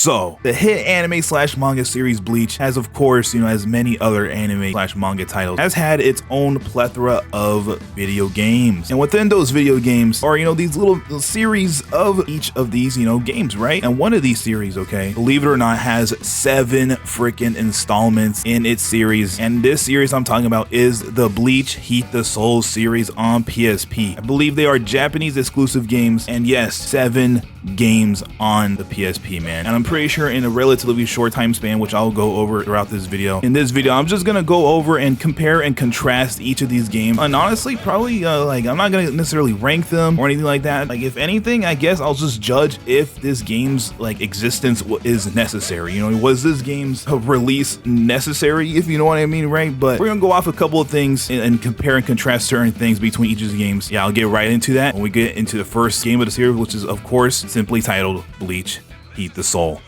So, the hit anime slash manga series Bleach has, of course, as many other anime slash manga titles, has had its own plethora of video games. And within those video games are, these little series of each of these, games, right? And one of these series, okay, believe it or not, has 7 freaking installments in its series. And this series I'm talking about is the Bleach Heat the Soul series on PSP. I believe they are Japanese exclusive games, and yes, 7 games on the PSP, man. And I'm pretty sure in a relatively short time span, which I'll go over throughout this video. In this video, I'm just gonna go over and compare and contrast each of these games. And honestly, probably I'm not gonna necessarily rank them or anything like that. Like, if anything, I guess I'll just judge if this game's existence is necessary. Was this game's release necessary, if you know what I mean, right? But we're gonna go off a couple of things and compare and contrast certain things between each of the games. Yeah, I'll get right into that when we get into the first game of the series, which is, of course, simply titled Bleach Heat the Soul.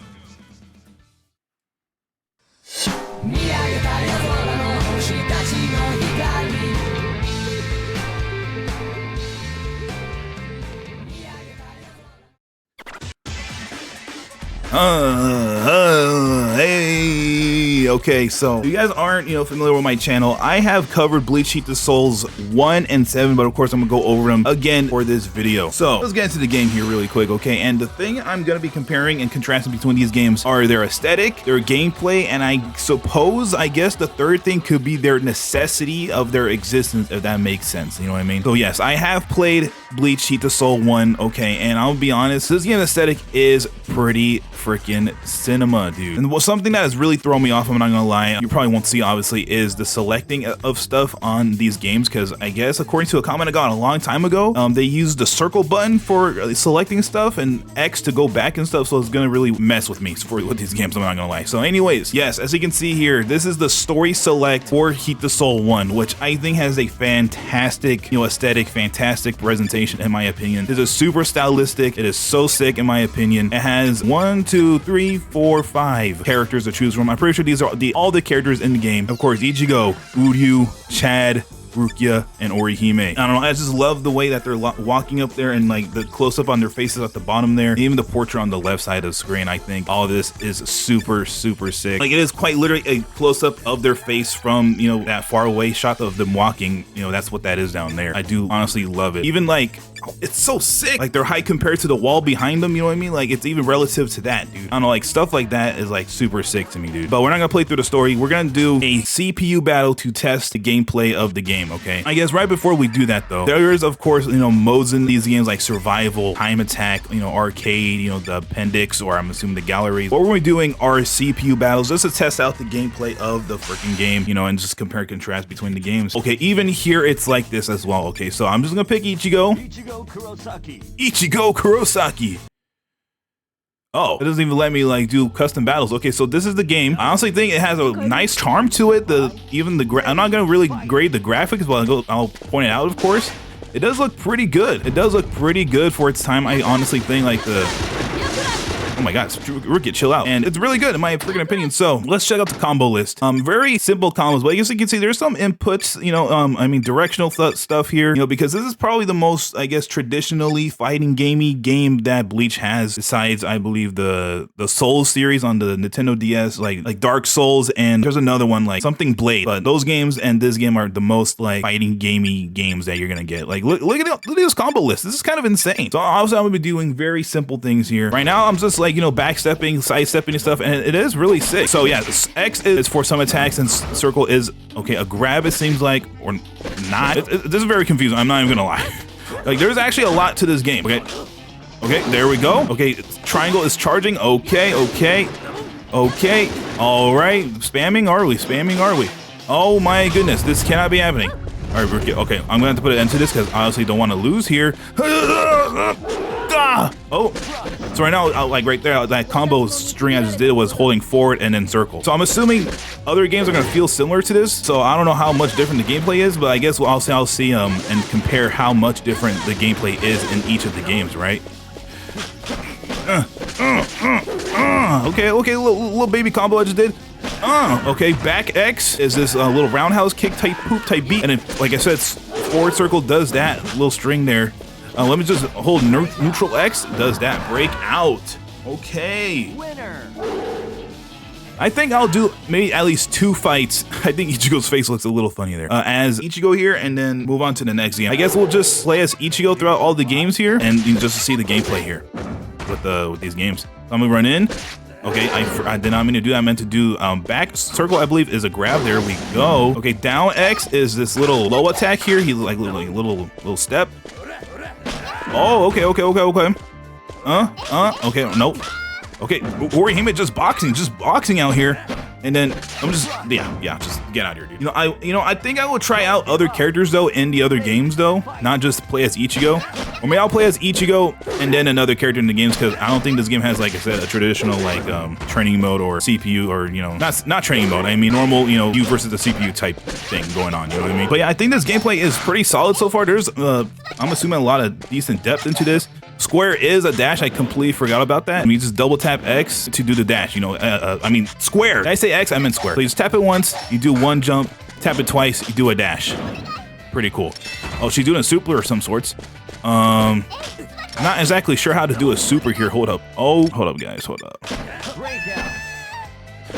Hey, okay, so if you guys aren't, familiar with my channel, I have covered Bleach Heat the Souls 1 and 7, but of course I'm gonna go over them again for this video. So let's get into the game here really quick, okay? And the thing I'm gonna be comparing and contrasting between these games are their aesthetic, their gameplay, and I guess the third thing could be their necessity of their existence, if that makes sense, you know what I mean? So yes, I have played Bleach Heat the Soul 1, okay, and I'll be honest, this game aesthetic is pretty freaking cinema, dude. And something that has really thrown me off, I'm not gonna lie, you probably won't see obviously, is the selecting of stuff on these games, because I guess according to a comment I got a long time ago, they used the circle button for selecting stuff and X to go back and stuff, so it's gonna really mess with me with these games, I'm not gonna lie. So anyways, yes, as you can see here, this is the story select for Heat the Soul 1, which I think has a fantastic, aesthetic, fantastic presentation in my opinion. It is super stylistic, it is so sick in my opinion. It has 1, 2, 3, 4, 5 characters to choose from. I'm pretty sure these are all the characters in the game. Of course, Ichigo, Uryu, Chad, Rukia, and Orihime. I don't know, I just love the way that they're walking up there and the close-up on their faces at the bottom there. Even the portrait on the left side of the screen, I think all of this is super sick. It is quite literally a close-up of their face from, that far away shot of them walking. That's what that is down there. I do honestly love it. Even it's so sick. Their height compared to the wall behind them, you know what I mean? It's even relative to that, dude. I don't know, stuff like that is super sick to me, dude. But we're not gonna play through the story. We're gonna do a CPU battle to test the gameplay of the game, okay? I guess right before we do that though, there is of course, modes in these games like survival, time attack, arcade, the appendix, or I'm assuming the galleries. What we're doing are CPU battles just to test out the gameplay of the freaking game, and just compare and contrast between the games. Okay, even here it's like this as well. Okay, so I'm just gonna pick Ichigo Kurosaki. Oh, it doesn't even let me do custom battles. Okay, so this is the game. I honestly think it has a nice charm to it. I'm not gonna really grade the graphics, but I'll point it out, of course. It does look pretty good. It does look pretty good for its time. I honestly think oh my god, Rukia, chill out. And it's really good in my freaking opinion. So let's check out the combo list. Very simple combos, but as you can see, there's some inputs, directional stuff here, because this is probably the most, I guess, traditionally fighting gamey game that Bleach has, besides, I believe, the Souls series on the Nintendo DS, like Dark Souls, and there's another one, something Blade. But those games and this game are the most, fighting gamey games that you're gonna get. Look at this combo list. This is kind of insane. So obviously I'm gonna be doing very simple things here. Right now, I'm just backstepping, sidestepping and stuff, and it is really sick. So yeah, X is for some attacks, and circle is, okay, a grab, it seems like, or not. This is very confusing, I'm not even gonna lie. There's actually a lot to this game, okay? Okay, there we go. Okay, triangle is charging, okay. All right, spamming, are we? Oh my goodness, this cannot be happening. All right, okay, I'm gonna have to put an end to this because I honestly don't want to lose here. Oh, so right now, right there, that combo string I just did was holding forward and then circle. So I'm assuming other games are gonna feel similar to this. So I don't know how much different the gameplay is, but I guess I'll see and compare how much different the gameplay is in each of the games, right? Okay, little baby combo I just did. Okay, back X is this little roundhouse kick type poop type beat, and then, like I said, forward circle does that little string there. Let me just hold neutral X, does that break out. Okay. Winner. I think I'll do maybe at least 2 fights. I think Ichigo's face looks a little funny there. As Ichigo here, and then move on to the next game. I guess we'll just play as Ichigo throughout all the games here, and just to see the gameplay here with these games. So I'm gonna run in. Okay, I did not mean to do that. I meant to do back circle, I believe, is a grab. There we go. Okay, down X is this little low attack here. He's like little step. Oh, okay. Okay, nope. Okay, Orihime just boxing out here, and then I'm just get out of here, dude. I think I will try out other characters though in the other games though, not just play as Ichigo, or maybe I'll play as Ichigo and then another character in the games, because I don't think this game has, like I said, a traditional like training mode or CPU, or not training mode. I mean normal you versus the CPU type thing going on. You know what I mean? But yeah, I think this gameplay is pretty solid so far. There's I'm assuming a lot of decent depth into this. Square is a dash. I completely forgot about that. I mean, you just double tap X to do the dash. I mean square. Did I say X? I meant square. So you just tap it once, you do one jump, tap it twice, you do a dash. Pretty cool. Oh, she's doing a super of some sorts. Not exactly sure how to do a super here. Hold up. Oh, hold up, guys. Hold up.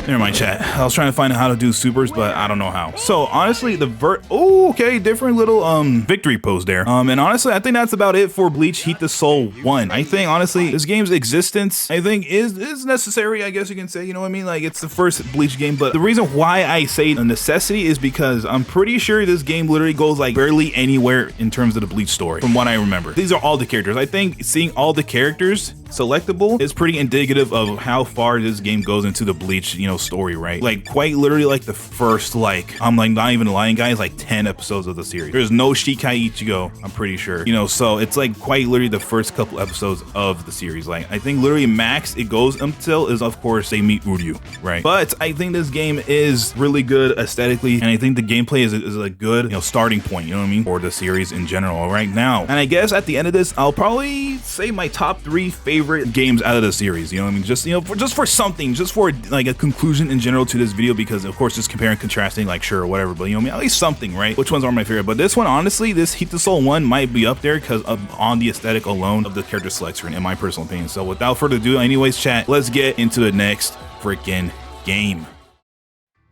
Never mind, chat. I was trying to find out how to do supers, but I don't know how. So honestly, okay, different little victory pose there. And honestly, I think that's about it for Bleach Heat the Soul 1. I think honestly, this game's existence, I think is necessary, I guess you can say. You know what I mean? Like, it's the first Bleach game, but the reason why I say a necessity is because I'm pretty sure this game literally goes like barely anywhere in terms of the Bleach story, from what I remember. These are all the characters. I think seeing all the characters selectable is pretty indicative of how far this game goes into the Bleach story, right? Like, quite literally, like the first, like, I'm like not even lying, guys, like 10 episodes of the series. There's no Shikai Ichigo, I'm pretty sure, so it's like quite literally the first couple episodes of the series. Like, I think literally max it goes until is, of course, they meet Uryu, right? But I think this game is really good aesthetically, and I think the gameplay is a good starting point, you know what I mean, for the series in general right now. And I guess at the end of this, I'll probably say my top 3 favorite games out of the series, you know what I mean, just for something, just for like a conclusion in general to this video, because of course just comparing, contrasting, like, sure, whatever, but I mean, at least something, right? Which ones are my favorite? But this one, honestly, this Heat the Soul 1 might be up there because on the aesthetic alone of the character selection, in my personal opinion. So without further ado, anyways, chat, let's get into the next freaking game.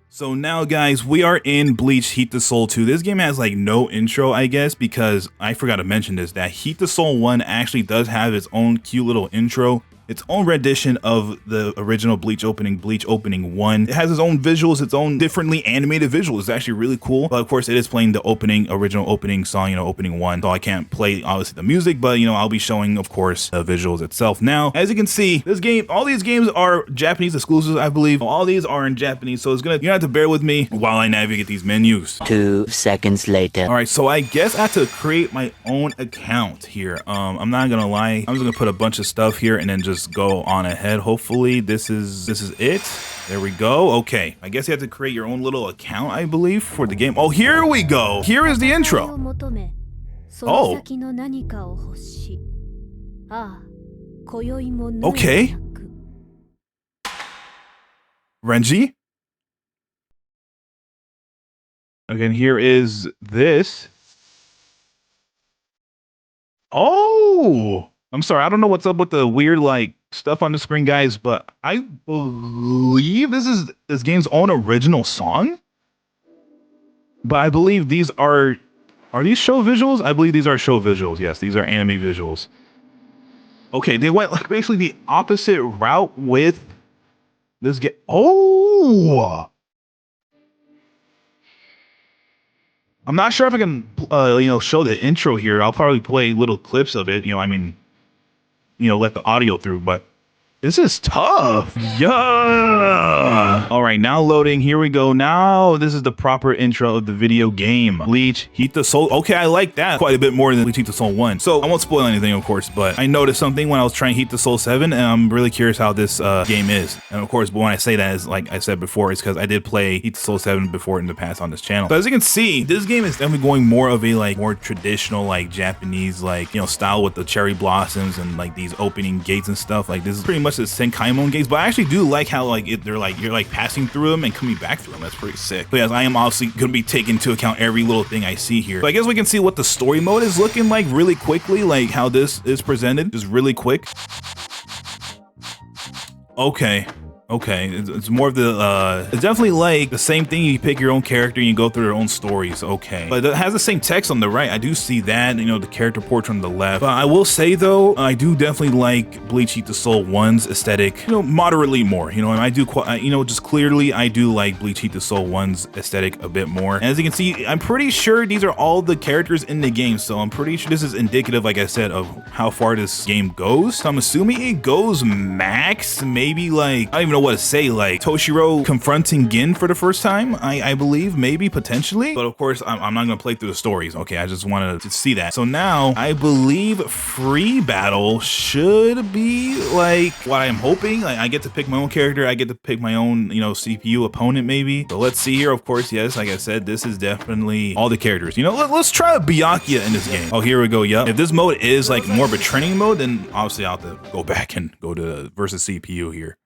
So now, guys, we are in Bleach Heat the Soul 2. This game has like no intro, I guess, because I forgot to mention this, that Heat the Soul 1 actually does have its own cute little intro, its own rendition of the original Bleach opening 1. It has its own visuals, its own differently animated visuals. It's actually really cool. But of course, it is playing the original opening song, opening 1. So I can't play obviously the music, but I'll be showing, of course, the visuals itself. Now, as you can see, this game, all these games are Japanese exclusives, I believe. All these are in Japanese, so you're gonna have to bear with me while I navigate these menus. 2 seconds later. All right, so I guess I have to create my own account here. I'm not gonna lie, I'm just gonna put a bunch of stuff here and then just go on ahead. Hopefully this is it. There we go. Okay, I guess you have to create your own little account, I believe, for the game. Oh, here we go. Here is the intro. Oh. Okay. Renji. Again, here is this. Oh, I'm sorry. I don't know what's up with the weird like stuff on the screen, guys, but I believe this is this game's own original song. But I believe these are these show visuals? I believe these are show visuals. Yes, these are anime visuals. Okay, they went like basically the opposite route with this game. Oh, I'm not sure if I can, show the intro here. I'll probably play little clips of it. Let the audio through, but this is tough. Yeah. All right, now loading. Here we go. Now this is the proper intro of the video game. Bleach Heat the Soul. Okay, I like that quite a bit more than Bleach Heat the Soul 1. So I won't spoil anything, of course, but I noticed something when I was trying Heat the Soul 7, and I'm really curious how this game is. And of course, when I say that, is like I said before, it's because I did play Heat the Soul 7 before in the past on this channel. So as you can see, this game is definitely going more of a like more traditional like Japanese like style with the cherry blossoms and like these opening gates and stuff. Like this is pretty much the Senkaimon gates, but I actually do like how like they're like you're like passing through them and coming back through them. That's pretty sick. But yes, I am obviously going to be taking into account every little thing I see here. So I guess we can see what the story mode is looking like really quickly, like how this is presented, just really quick. Okay. Okay, it's more of the, it's definitely like the same thing. You pick your own character and you go through their own stories. Okay, but it has the same text on the right. I do see that, you know, the character portrait on the left. But I will say though, I do definitely like Bleach Heat the Soul 1's aesthetic, you know, moderately more, you know, and I do, you know, just clearly I do like Bleach Heat the Soul 1's aesthetic a bit more. And as you can see, I'm pretty sure these are all the characters in the game. So I'm pretty sure this is indicative, like I said, of how far this game goes. So I'm assuming it goes max, maybe like, I don't even know what to say, like Toshiro confronting Gin for the first time, I believe, maybe, potentially. But of course, I'm not gonna play through the stories. Okay, I just wanted to see that. So now I believe free battle should be like what I'm hoping. Like I get to pick my own character, I get to pick my own, you know, CPU opponent maybe. So let's see here. Of course, yes, like I said, this is definitely all the characters. You know, let's try a Byakuya in this game. Oh, here we go. Yep. If this mode is like more of a training mode, then obviously I'll have to go back and go to versus CPU here.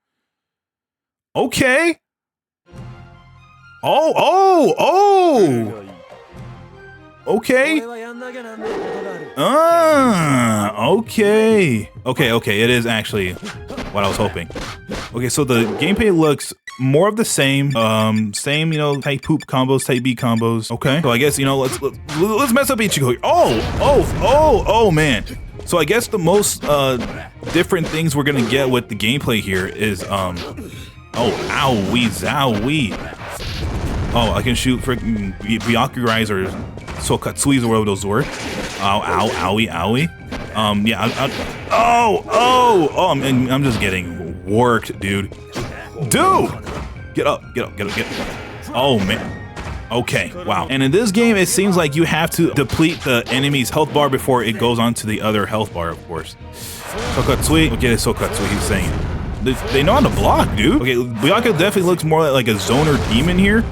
Okay. Okay. Okay. It is actually what I was hoping. Okay, so the gameplay looks more of the same. Same, you know, type poop combos, type B combos. Okay. So I guess, you know, let's mess up Ichigo here. Oh man. So I guess the most different things we're gonna get with the gameplay here is oh, owie, zowie. Oh, I can shoot freaking Byakurais or Sokatsuis or whatever those were. Ow, owie. Yeah, I'm just getting worked, dude. Get up. Oh, man. Okay, wow. And in this game, it seems like you have to deplete the enemy's health bar before it goes on to the other health bar, of course. Sokatsui. Okay, it's Sokatsui, he's saying. They know how to block, dude. Okay, Byakuya definitely looks more like a zoner demon here.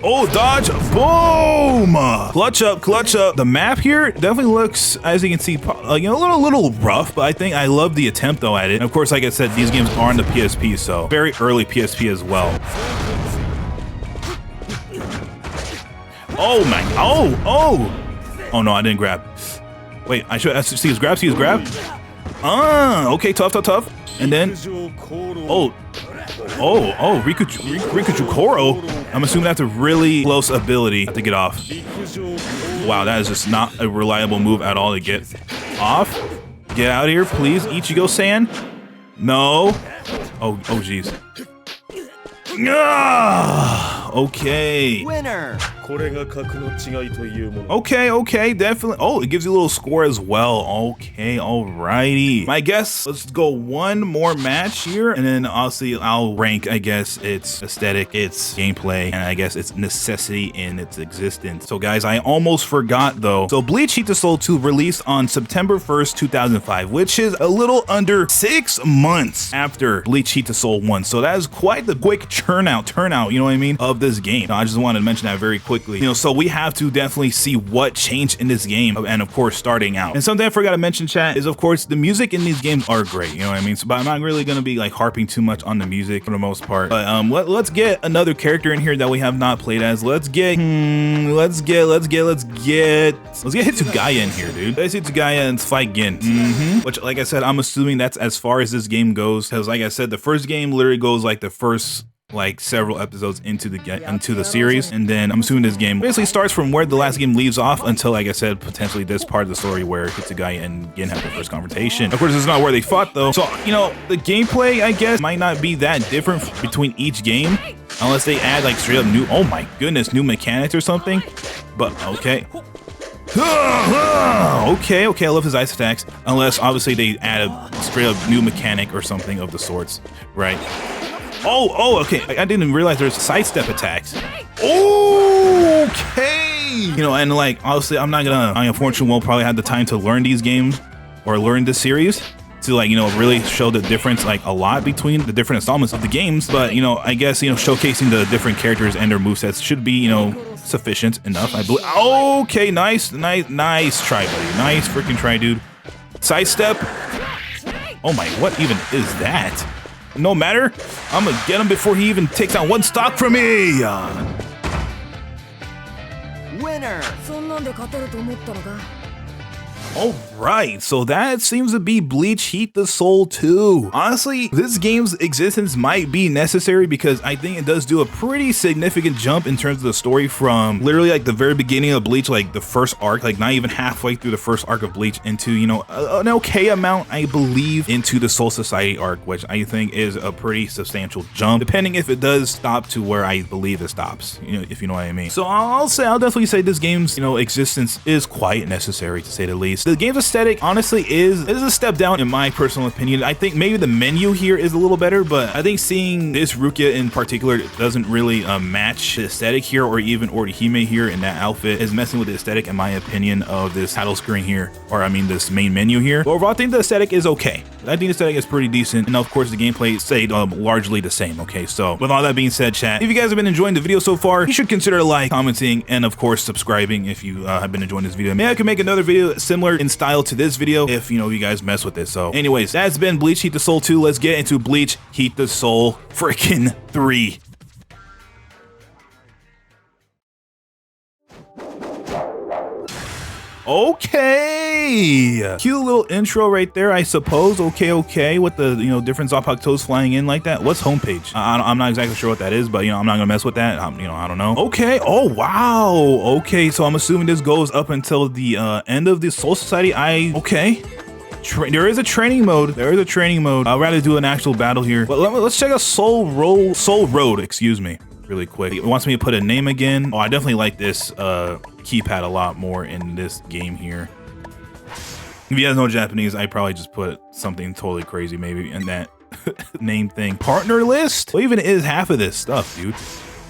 Oh, dodge, boom! Clutch up. The map here definitely looks, as you can see, like, you know, a little rough, but I think I love the attempt though at it. And of course, like I said, these games are on the PSP, so very early PSP as well. Oh my, oh no, I didn't grab. Wait, I should see his grab. Okay, tough. And then, Rikuchu Koro. I'm assuming that's a really close ability to get off. Wow, that is just not a reliable move at all to get off. Get out of here, please, Ichigo-san. No. Oh, jeez. Okay. Winner. Okay, definitely. Oh, it gives you a little score as well. Okay, alrighty. I guess let's go one more match here, and then obviously I'll rank, I guess, its aesthetic, its gameplay, and I guess its necessity in its existence. So guys, I almost forgot though. So Bleach Heat the Soul 2 released on September 1st, 2005, which is a little under 6 months after Bleach Heat the Soul 1. So that is quite the quick turnout, you know what I mean, of this game. Now, I just wanted to mention that very quickly. You know, so we have to definitely see what changed in this game, and of course starting out. And something I forgot to mention, chat, is of course the music in these games are great, you know what I mean? So, but I'm not really gonna be like harping too much on the music for the most part. But let's get another character in here that we have not played as. Let's get Hitsugaya in here, dude. Let's Hitsugaya and fight Gin. Which, like I said, I'm assuming that's as far as this game goes, because like I said, the first game literally goes like the first like several episodes into the series, and then I'm assuming this game basically starts from where the last game leaves off until, like I said, potentially this part of the story where Hitsugaya and Gin have their first confrontation. Of course, this is not where they fought though, so you know, the gameplay, I guess, might not be that different between each game unless they add like straight up new, oh my goodness, new mechanics or something. But okay. Okay, I love his ice attacks, unless obviously they add a straight up new mechanic or something of the sorts, right? Oh, okay. I didn't realize there's sidestep attacks. Okay. You know, and like, obviously, I unfortunately won't probably have the time to learn these games or learn this series to, like, you know, really show the difference, like, a lot between the different installments of the games. But, you know, I guess, you know, showcasing the different characters and their movesets should be, you know, sufficient enough, I believe. Okay, nice try, buddy. Nice freaking try, dude. Sidestep. Oh my, what even is that? No matter, I'm gonna get him before he even takes out one stock from me. Winner. All right, so that seems to be Bleach Heat the Soul 2. Honestly, this game's existence might be necessary because I think it does do a pretty significant jump in terms of the story from literally like the very beginning of Bleach, like the first arc, like not even halfway through the first arc of Bleach into, you know, an okay amount, I believe, into the Soul Society arc, which I think is a pretty substantial jump, depending if it does stop to where I believe it stops, you know, if you know what I mean. So I'll definitely say this game's, you know, existence is quite necessary, to say the least. The game's aesthetic honestly is a step down in my personal opinion. I think maybe the menu here is a little better, but I think seeing this Rukia in particular doesn't really match the aesthetic here, or even Orihime here in that outfit is messing with the aesthetic in my opinion of this title screen here, or I mean this main menu here. But overall I think the aesthetic is okay. I think the aesthetic is pretty decent, and of course the gameplay stayed largely the same. Okay, so with all that being said, chat, if you guys have been enjoying the video so far, you should consider like, commenting, and of course subscribing if you have been enjoying this video. Maybe I can make another video similar in style to this video if, you know, you guys mess with it. So anyways, that's been Bleach Heat the Soul 2. Let's get into Bleach Heat the Soul freaking 3. Okay, cute little intro right there, I suppose. Okay, with the, you know, different Zappatos flying in like that. What's homepage? I'm not exactly sure what that is, but you know, I'm not gonna mess with that. You know, I don't know. Okay, oh wow. Okay, so I'm assuming this goes up until the end of the Soul Society. Okay. There is a training mode. There is a training mode. I'd rather do an actual battle here. But let's check out Soul Road, excuse me, really quick. It wants me to put a name again. Oh, I definitely like this keypad a lot more in this game here. If you guys know Japanese, I probably just put something totally crazy maybe in that name thing. Partner list? What even is half of this stuff, dude?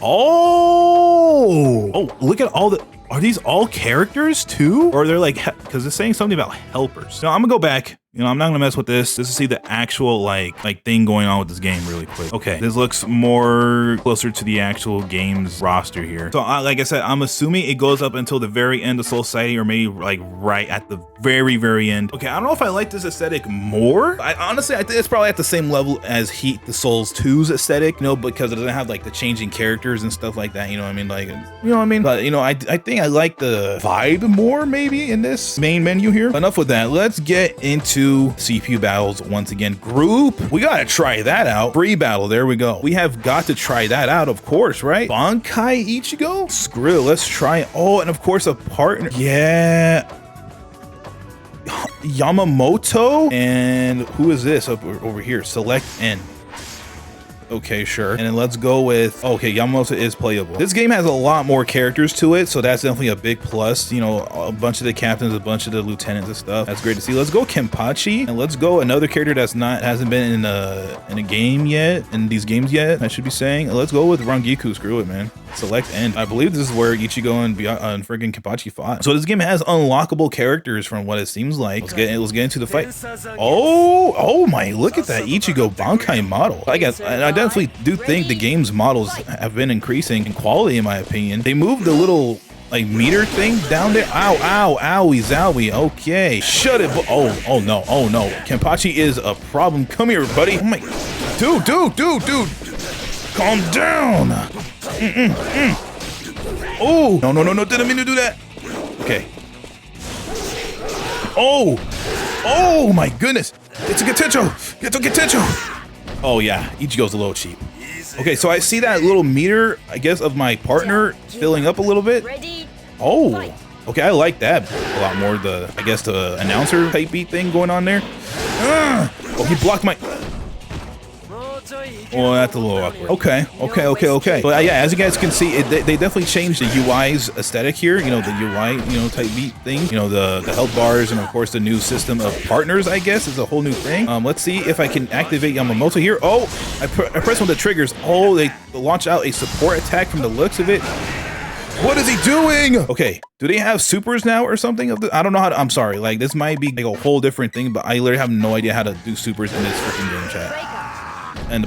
Oh, look at all the, are these all characters too? Or they're like, because it's saying something about helpers. So I'm gonna go back. You know, I'm not gonna mess with this just to see the actual like thing going on with this game really quick. Okay, this looks more closer to the actual game's roster here. So like I said, I'm assuming it goes up until the very end of Soul Society, or maybe like right at the very end. Okay, I don't know if I like this aesthetic more. Honestly, I think it's probably at the same level as Heat the Souls 2's aesthetic, you know, because it doesn't have like the changing characters and stuff like that, you know what I mean? Like, you know what I mean? But you know, I think I like the vibe more maybe in this main menu here. But enough with that, let's get into CPU battles once again. Group, we gotta try that out. Free battle, there we go. We have got to try that out, of course, right? Bankai Ichigo? Screw it, let's try it. Oh, and of course a partner. Yeah. Yamamoto, and who is this over here? Select N. Okay, sure. And then let's go with, okay, Yamamoto is playable. This game has a lot more characters to it, so that's definitely a big plus. You know, a bunch of the captains, a bunch of the lieutenants and stuff. That's great to see. Let's go Kenpachi, and let's go another character that's hasn't been in a game yet, in these games yet, I should be saying. Let's go with Rangiku. Screw it, man. Select End. I believe this is where Ichigo and friggin' Kenpachi fought. So this game has unlockable characters from what it seems like. Let's get into the fight. Oh my, look at that Ichigo Bankai model. I guess I definitely do think the game's models have been increasing in quality in my opinion. They moved the little like meter thing down there. Ow, owie, zowie. Okay, shut it. Oh no. Kenpachi is a problem. Come here, buddy. Oh my, dude. Calm down. Oh, no, didn't mean to do that. Okay. Oh my goodness. It's a Getecho. Oh yeah, Ichigo's a little cheap. Okay, so I see that little meter, I guess, of my partner filling up a little bit. Oh, okay, I like that a lot more. I guess the announcer type beat thing going on there. Oh, he blocked my... Oh, that's a little awkward. Okay. But yeah, as you guys can see, they definitely changed the UI's aesthetic here. You know, the UI, you know, type beat thing. You know, the health bars, and of course the new system of partners, I guess, is a whole new thing. Let's see if I can activate Yamamoto here. Oh, I press one of the triggers. Oh, they launch out a support attack from the looks of it. What is he doing? Okay, do they have supers now or something? I don't know how to, I'm sorry, like this might be like a whole different thing, but I literally have no idea how to do supers in this freaking game chat.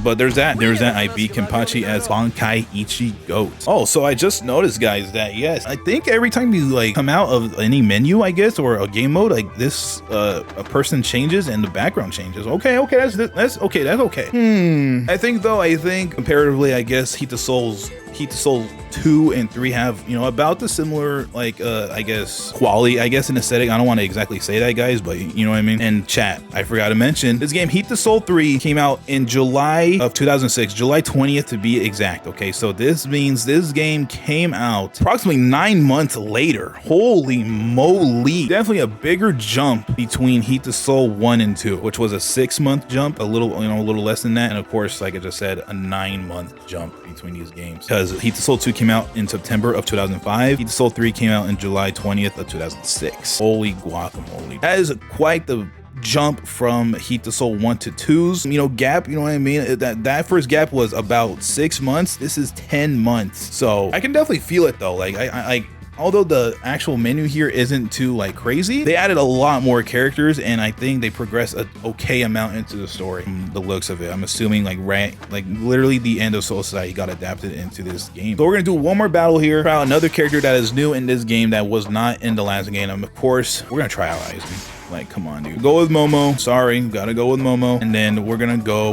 But there's that I beat Kenpachi as Bankai Ichigo. Oh, so I just noticed, guys, that yes, I think every time you like come out of any menu, I guess, or a game mode, like this a person changes and the background changes. Okay, that's okay. I think comparatively, I guess Heat the Souls Heat the Soul 2 and 3 have, you know, about the similar, like, I guess, quality, I guess, in aesthetic. I don't want to exactly say that, guys, but you know what I mean? And chat, I forgot to mention, this game, Heat the Soul 3, came out in July of 2006, July 20th to be exact, okay? So this means this game came out approximately 9 months later. Holy moly. Definitely a bigger jump between Heat the Soul 1 and 2, which was a 6-month jump, a little, you know, a little less than that. And of course, like I just said, a 9-month jump between these games, because Heat the Soul 2 came out in September of 2005. Heat the Soul 3 came out in July 20th of 2006. Holy guacamole. That is quite the jump from Heat the Soul 1 to 2's, you know, gap, you know what I mean? That first gap was about 6 months. This is 10 months. So I can definitely feel it though. Like I although the actual menu here isn't too like crazy, they added a lot more characters, and I think they progressed an okay amount into the story from the looks of it. I'm assuming like literally the end of Soul Society got adapted into this game. So we're gonna do one more battle here, try out another character that is new in this game that was not in the last game. And of course, we're gonna try out Aizen. Like, come on, dude. Go with Momo. Sorry, gotta go with Momo. And then we're gonna go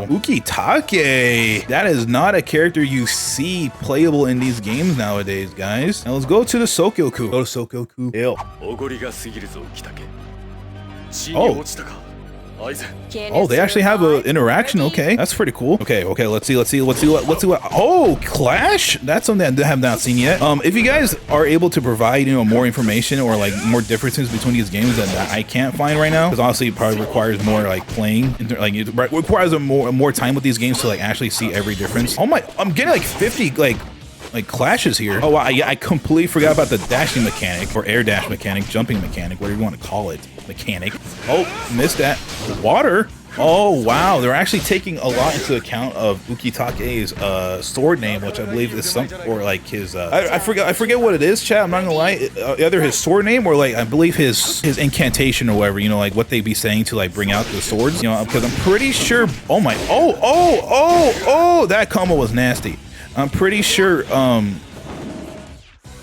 Ukitake. That is not a character you see playable in these games nowadays, guys. Now let's go to the Sokyoku. Go to Sokyoku. Ew. Oh, they actually have an interaction. Okay, that's pretty cool. Okay, let's see what. Oh, Clash. That's something I have not seen yet. If you guys are able to provide, you know, more information or like more differences between these games that I can't find right now, because honestly it probably requires more like playing, like it requires more time with these games to like actually see every difference. Oh my, I'm getting like 50 like clashes here. Oh wow, I completely forgot about the dashing mechanic, or air dash mechanic, jumping mechanic, whatever you want to call it. Mechanic. Oh, missed that. Water. Oh wow, they're actually taking a lot into account of Ukitake's sword name, which I believe is something, or like his I forget what it is, chat. I'm not gonna lie. Either his sword name or like I believe his incantation or whatever, you know, like what they be saying to like bring out the swords, you know, because I'm pretty sure. Oh my, oh, that combo was nasty. I'm pretty sure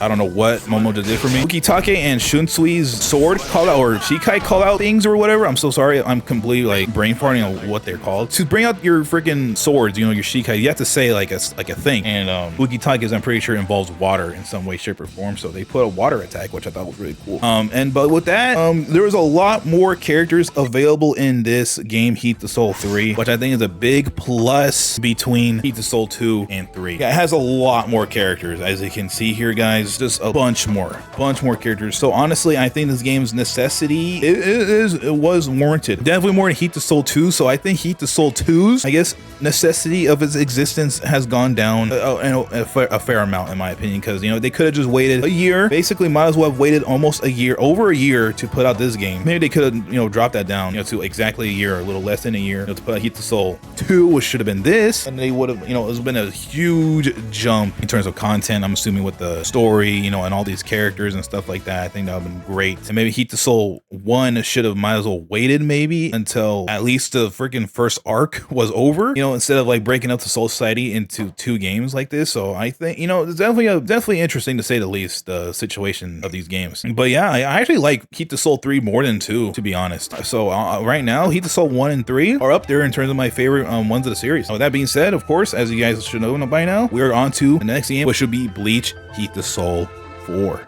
I don't know what Momo did for me. Ukitake and Shunsui's sword call out, or Shikai call out things or whatever. I'm so sorry. I'm completely like brain farting on what they're called. To bring out your freaking swords, you know, your Shikai, you have to say like a thing. And Ukitake's, I'm pretty sure, involves water in some way, shape, or form. So they put a water attack, which I thought was really cool. But with that, there was a lot more characters available in this game, Heat the Soul 3, which I think is a big plus between Heat the Soul 2 and 3. Yeah, it has a lot more characters, as you can see here, guys. Just a bunch more characters. So honestly, I think this game's necessity it was warranted. Definitely more than Heat the Soul 2. So I think Heat the Soul 2's, I guess, necessity of its existence has gone down a fair amount, in my opinion, because, you know, they could have just waited a year. Basically, might as well have waited almost a year, over a year, to put out this game. Maybe they could have, you know, dropped that down, you know, to exactly a year, or a little less than a year, you know, to put out Heat the Soul 2, which should have been this, and they would have, you know, it's been a huge jump in terms of content. I'm assuming with the story, you know, and all these characters and stuff like that. I think that would have been great. And maybe Heat the Soul 1 should have might as well waited maybe until at least the freaking first arc was over, you know, instead of like breaking up the Soul Society into 2 games like this. So I think, you know, it's definitely interesting, to say the least, the situation of these games. But yeah, I actually like Heat the Soul 3 more than 2, to be honest. So right now, Heat the Soul 1 and 3 are up there in terms of my favorite ones of the series. So with that being said, of course, as you guys should know by now, we're on to the next game, which should be Bleach Heat the Soul 4.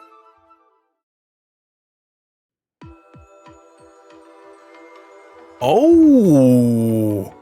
Oh,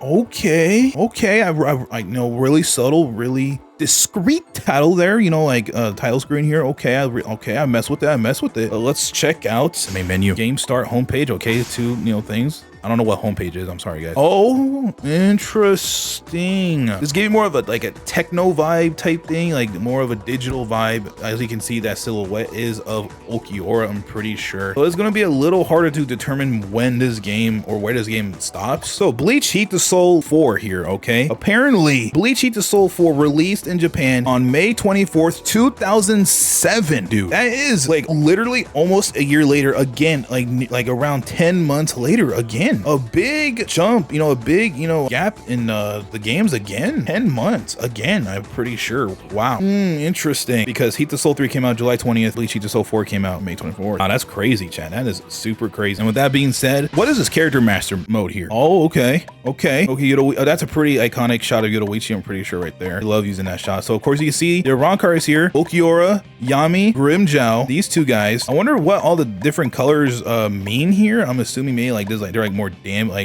okay. I know, really subtle, really discreet title there, you know, like title screen here. Okay, I mess with it. Let's check out main menu, game start, homepage. Okay, 2, you know, things. I don't know what homepage is. I'm sorry, guys. Oh, interesting. This gave me more of a like a techno vibe type thing, like more of a digital vibe. As you can see, that silhouette is of Okiura, I'm pretty sure. So it's gonna be a little harder to determine when this game, or where this game stops. So Bleach Heat the Soul 4 here, okay? Apparently, Bleach Heat the Soul 4 released in Japan on May 24th, 2007. Dude, that is like literally almost a year later again, like around 10 months later again. A big jump, you know, a big, you know, gap in the games again. 10 months again, I'm pretty sure. Wow. Interesting, because Heat the Soul 3 came out July 20th. Bleach Heat the Soul 4 came out May 24th. Wow, that's crazy, chat. That is super crazy. And with that being said, what is this character master mode here? Oh, okay. That's a pretty iconic shot of Yoruichi, I'm pretty sure right there. I love using that shot. So of course you can see their Ron cards here. Ulquiorra, Yami, Grimmjow, these two guys. I wonder what all the different colors mean here. I'm assuming maybe like this, like they're like more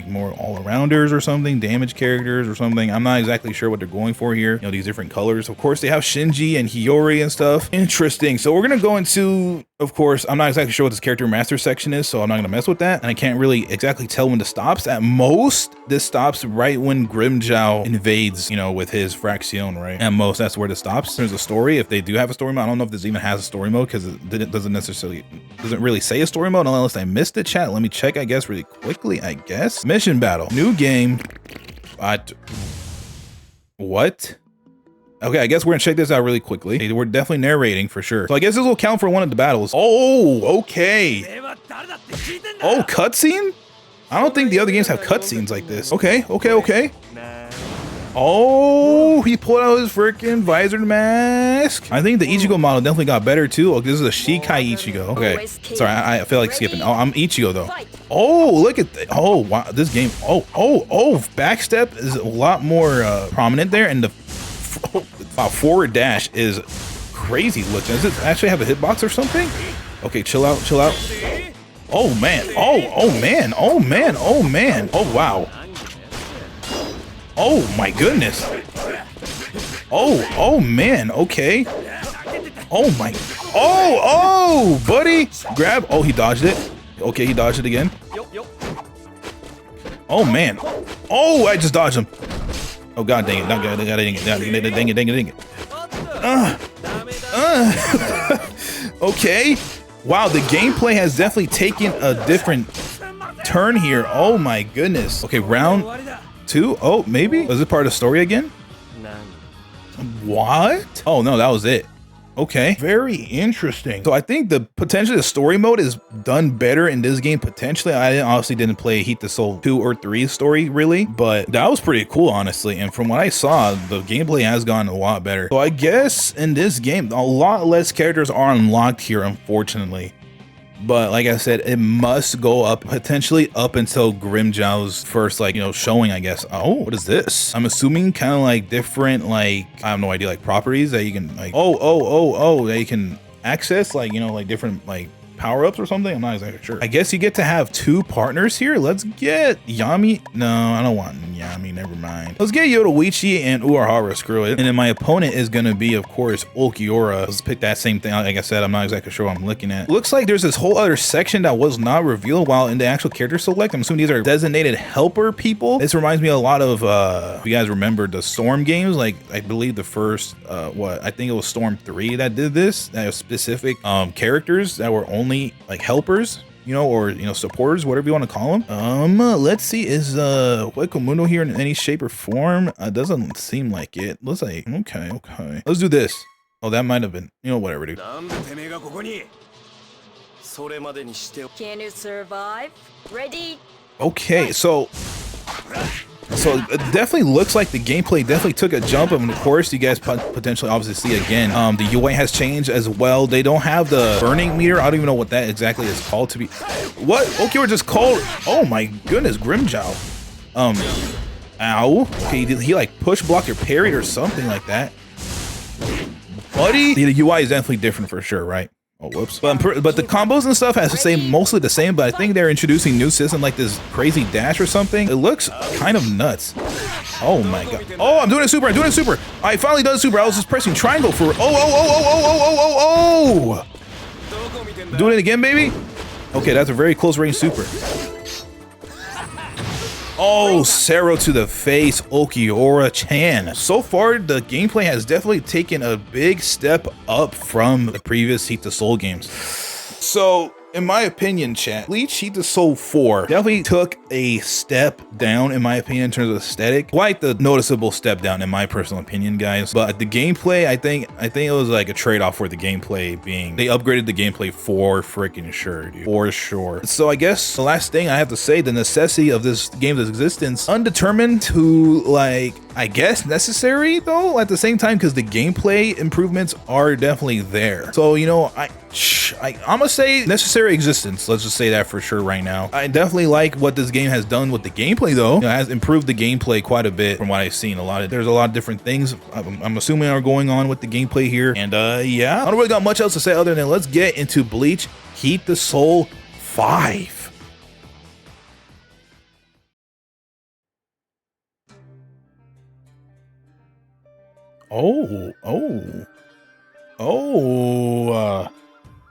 more all-arounders or something, damage characters or something. I'm not exactly sure what they're going for here. You know, these different colors. Of course, they have Shinji and Hiyori and stuff. Interesting. So we're gonna go into, of course, I'm not exactly sure what this character master section is, so I'm not gonna mess with that. And I can't really exactly tell when this stops. At most, this stops right when Grimmjow invades, you know, with his Fraction, right? At most, that's where this stops. There's a story. If they do have a story mode, I don't know if this even has a story mode because it doesn't really say a story mode unless I missed it, chat. Let me check, I guess, really quickly, I guess. Mission battle. New game. What? Okay, I guess we're gonna check this out really quickly. We're definitely narrating for sure. So I guess this will count for one of the battles. Oh, okay. Oh, cutscene? I don't think the other games have cutscenes like this. Okay. Oh, he pulled out his freaking visored mask. I think the Ichigo model definitely got better too. Oh, this is a Shikai Ichigo. Okay, sorry, I feel like skipping. Oh, I'm Ichigo though. Oh, look at that. Oh, wow, this game. Oh, backstep is a lot more prominent there, and the forward dash is crazy looking. Does it actually have a hitbox or something? Okay, chill out. Oh man. Oh man. Oh wow. Oh my goodness. Oh man. Okay. Oh my. Oh buddy. Grab. Oh, he dodged it. Okay, he dodged it again. Oh man. Oh, I just dodged him. Oh god dang it. Dang it. Okay. Wow, the gameplay has definitely taken a different turn here. Oh my goodness. Okay, round 2. Oh, maybe? Was it part of the story again? What? Oh no, that was it. Okay, very interesting. So I think potentially the story mode is done better in this game potentially. I obviously didn't play Heat the Soul 2 or 3 story really, but that was pretty cool honestly. And from what I saw, the gameplay has gotten a lot better. So I guess in this game, a lot less characters are unlocked here, unfortunately. But like I said, it must go up potentially up until Grimmjow's first, like, you know, showing, I guess. Oh, what is this? I'm assuming kind of like different, like, I have no idea, like properties that you can like, that you can access, like, you know, like different like power-ups or something. I'm not exactly sure. I guess you get to have 2 partners here. Let's get Yami. No, I don't want Yami. Never mind. Let's get Yoruichi and Urahara. Screw it. And then my opponent is going to be, of course, Ulquiorra. Let's pick that same thing. Like I said, I'm not exactly sure what I'm looking at. Looks like there's this whole other section that was not revealed while in the actual character select. I'm assuming these are designated helper people. This reminds me a lot of, if you guys remember the Storm games, like I believe the first, I think it was Storm 3 that did this. That was specific characters that were only like helpers, you know, or, you know, supporters, whatever you want to call them. Let's see, is Hueco Mundo here in any shape or form? Doesn't seem like it. Let's say, okay, let's do this. Oh, that might have been, you know, whatever, dude. Can you survive? Ready? Okay, so it definitely looks like the gameplay definitely took a jump, and of course you guys potentially obviously see again, the UI has changed as well. They don't have the burning meter. I don't even know what that exactly is called to be. What? Okay, we're just called. Oh my goodness, Grimmjow. Ow. Okay, he like push blocked or parried or something like that. Buddy, the UI is definitely different for sure, right? Oh, whoops. But the combos and stuff has to say mostly the same, but I think they're introducing new system like this crazy dash or something. It looks kind of nuts. Oh my god. Oh, I'm doing a super. I finally done super. I was just pressing triangle for Doing it again, baby. Okay, that's a very close range super. Oh, Sero to the face, Ulquiorra-chan. So far, the gameplay has definitely taken a big step up from the previous Heat the Soul games. So, In my opinion, chat, Bleach Heat the Soul 4 definitely took a step down, in my opinion, in terms of aesthetic. Quite the noticeable step down, in my personal opinion, guys. But the gameplay, I think it was like a trade-off for the gameplay being, they upgraded the gameplay for freaking sure, dude. For sure. So I guess the last thing I have to say, the necessity of this game's existence, undetermined to, like, I guess necessary though at the same time, because the gameplay improvements are definitely there. So, you know, I'm gonna say necessary existence. Let's just say that for sure right now. I definitely like what this game has done with the gameplay though. You know, it has improved the gameplay quite a bit from what I've seen. There's a lot of different things I'm assuming are going on with the gameplay here. And yeah, I don't really got much else to say other than let's get into Bleach Heat the Soul 5.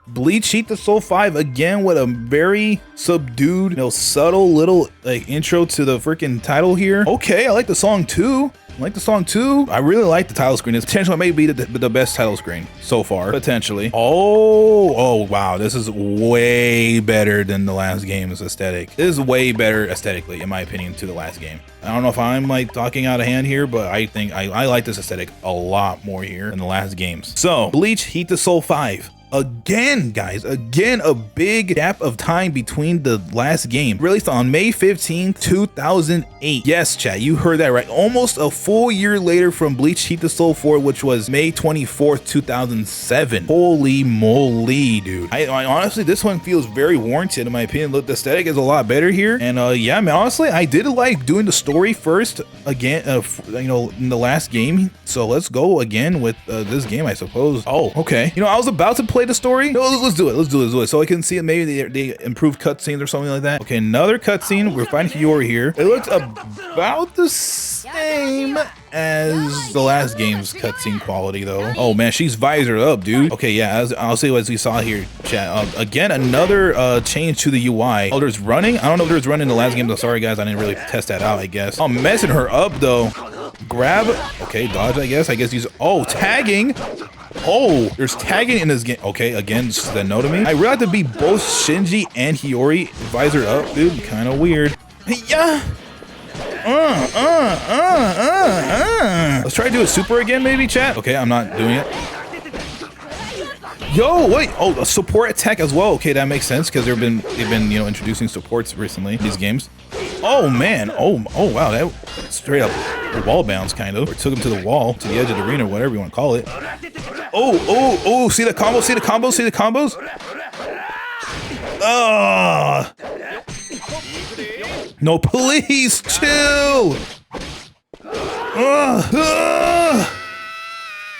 Bleach Heat the Soul 5 again with a very subdued, you know, subtle little like intro to the freaking title here. Okay, I like the song too. I really like the title screen. It's potentially maybe the best title screen so far, potentially. Oh wow, this is way better than the last game's aesthetic. This is way better aesthetically, in my opinion, to the last game. I don't know if I'm like talking out of hand here, but I think I like this aesthetic a lot more here than the last games. So Bleach Heat the Soul 5. Again, guys, again, a big gap of time between the last game. Released on May 15th, 2008. Yes, chat, you heard that right. Almost a full year later from Bleach Heat the Soul 4, which was May 24th, 2007. Holy moly, dude. I honestly, this one feels very warranted in my opinion. Look, the aesthetic is a lot better here. And yeah, man, honestly, I did like doing the story first again, you know, in the last game. So let's go again with this game, I suppose. Oh, okay. You know, I was about to play the story. No, let's do it. So I can see it. Maybe they improved cutscenes or something like that. Okay, another cutscene. We're fighting Hiyori here. It looks about the same as the last game's cutscene quality though. Oh man, she's visored up, dude. Okay, yeah, I'll say as we saw here, chat. Again, another change to the UI. Oh, there's running. I don't know if there's running in the last game though. Sorry guys, I didn't really test that out, I guess. I'm messing her up though. Grab. Okay, dodge, I guess he's, oh, tagging. Oh, there's tagging in this game. Okay, again, this is a no to me. I really have to be both Shinji and Hiyori visored up, dude. Kind of weird. Yeah. Let's try to do a super again, maybe, chat. Okay, I'm not doing it. Yo, wait. Oh, a support attack as well. Okay, that makes sense because they've been you know, introducing supports recently in these games. Oh man. Oh wow. That straight up wall bounce kind of, or took him to the wall, to the edge of the arena, whatever you want to call it. Oh. See the combos. See the combos. No, please chill.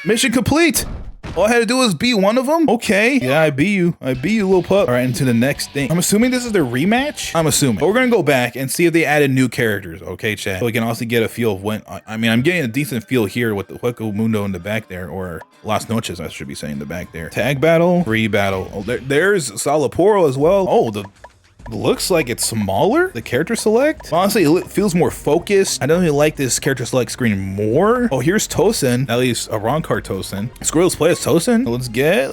Mission complete. All I had to do was beat one of them? Okay. Yeah, I beat you, little pup. All right, into the next thing. I'm assuming this is their rematch? I'm assuming. But we're gonna go back and see if they added new characters, okay, chat? So we can also get a feel of when, I mean, I'm getting a decent feel here with the Hueco Mundo in the back there, or Las Noches, I should be saying, in the back there. Tag battle, free battle. Oh, there's Salaporo as well. Oh, looks like it's smaller, the character select. Honestly, it feels more focused. I don't really like this character select screen more. Oh, here's Tosen, at least a Ronkar Tosen. Squirrels play as Tosen. Let's get.